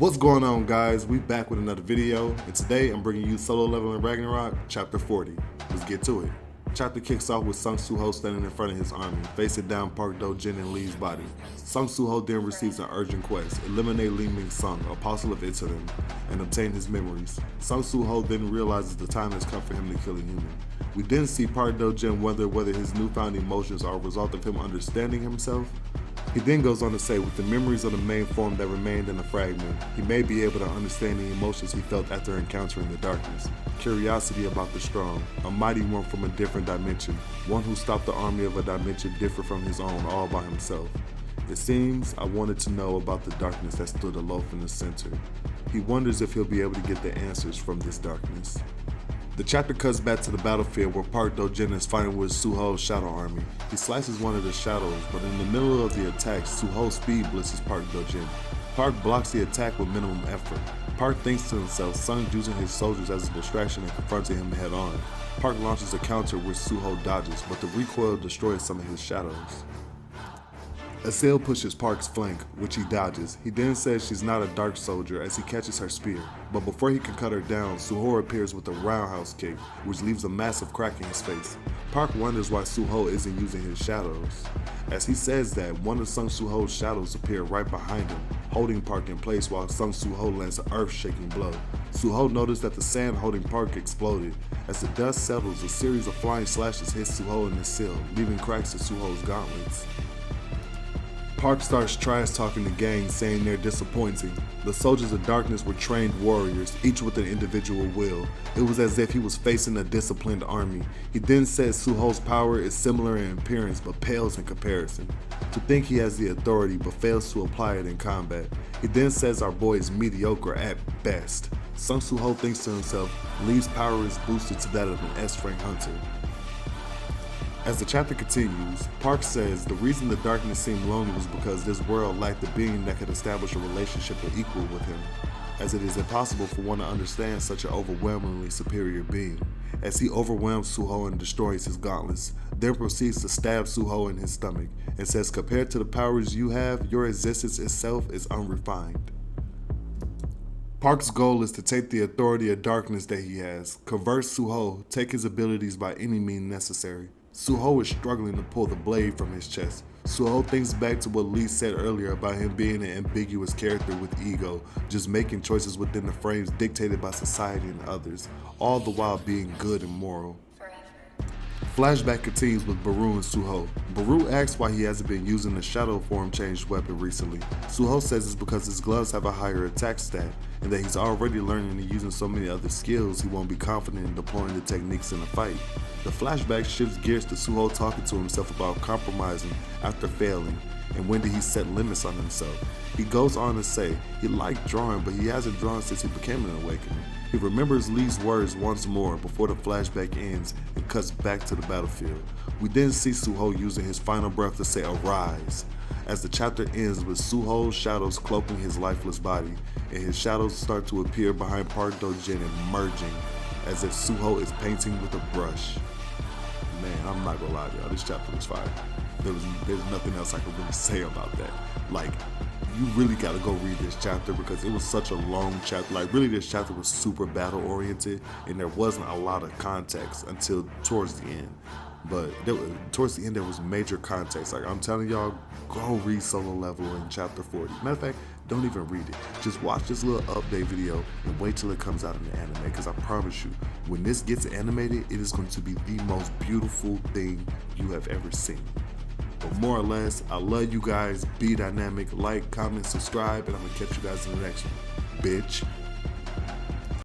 What's going on, guys? We back with another video, and today I'm bringing you solo level in Ragnarok, chapter 40. Let's get to it. Chapter kicks off with Sung Soo-ho standing in front of his army, facing down Park Do-jin and Lee's body. Sung Soo-ho then receives an urgent quest: eliminate Lee Ming-sung, apostle of Italy, and obtain his memories. Sung Soo-ho then realizes the time has come for him to kill a human. We then see Park Do-jin wonder whether his newfound emotions are a result of him understanding himself. He then goes on to say, with the memories of the main form that remained in the fragment, he may be able to understand the emotions he felt after encountering the darkness. Curiosity about the strong, a mighty one from a different dimension, one who stopped the army of a dimension different from his own all by himself. It seems I wanted to know about the darkness that stood aloof in the center. He wonders if he'll be able to get the answers from this darkness. The chapter cuts back to the battlefield where Park Do-jin is fighting with Soo-ho's shadow army. He slices one of the shadows, but in the middle of the attack, Soo-ho speed blitzes Park Do-jin. Park blocks the attack with minimum effort. Park thinks to himself, Sung using his soldiers as a distraction and confronting him head on. Park launches a counter which Soo-ho dodges, but the recoil destroys some of his shadows. Asile pushes Park's flank, which he dodges. He then says she's not a dark soldier as he catches her spear. But before he can cut her down, Soo-ho appears with a roundhouse kick, which leaves a massive crack in his face. Park wonders why Soo-ho isn't using his shadows. As he says that, one of Sung Soo-ho's shadows appear right behind him, holding Park in place while Sung Soo-ho lands an earth-shaking blow. Soo-ho noticed that the sand holding Park exploded. As the dust settles, a series of flying slashes hit Soo-ho in the seal, leaving cracks in Soo-ho's gauntlets. Park starts trash-talking the gang, saying they're disappointing. The soldiers of darkness were trained warriors, each with an individual will. It was as if he was facing a disciplined army. He then says Soo-ho's power is similar in appearance but pales in comparison. To think he has the authority but fails to apply it in combat. He then says our boy is mediocre at best. Sung Soo-ho thinks to himself, Lee's power is boosted to that of an S-rank hunter. As the chapter continues, Park says the reason the darkness seemed lonely was because this world lacked a being that could establish a relationship or equal with him, as it is impossible for one to understand such an overwhelmingly superior being. As he overwhelms Soo-ho and destroys his gauntlets, then proceeds to stab Soo-ho in his stomach, and says compared to the powers you have, your existence itself is unrefined. Park's goal is to take the authority of darkness that he has, convert Soo-ho, take his abilities by any means necessary. Soo-ho is struggling to pull the blade from his chest. Soo-ho thinks back to what Lee said earlier about him being an ambiguous character with ego, just making choices within the frames dictated by society and others, all the while being good and moral. Flashback continues with Baru and Soo-ho. Baru asks why he hasn't been using the shadow form changed weapon recently. Soo-ho says it's because his gloves have a higher attack stat, and that he's already learning and using so many other skills he won't be confident in deploying the techniques in a fight. The flashback shifts gears to Soo-ho talking to himself about compromising after failing, and when did he set limits on himself. He goes on to say he liked drawing, but he hasn't drawn since he became an awakening. He remembers Lee's words once more before the flashback ends and cuts back to the battlefield. We then see Soo-ho using his final breath to say arise, as the chapter ends with Soo-ho's shadows cloaking his lifeless body, and his shadows start to appear behind Park Do-jin and merging, as if Soo-ho is painting with a brush. Man, I'm not gonna lie to y'all, this chapter was fire. There's nothing else I can really say about that. Like, you really gotta go read this chapter because it was such a long chapter. Like, really, this chapter was super battle oriented and there wasn't a lot of context until towards the end. But towards the end, there was major context. Like, I'm telling y'all, go read Solo Level in chapter 40. Matter of fact, don't even read it. Just watch this little update video and wait till it comes out in the anime, because I promise you, when this gets animated, it is going to be the most beautiful thing you have ever seen. But more or less, I love you guys. Be dynamic. Like, comment, subscribe, and I'm going to catch you guys in the next one. Bitch.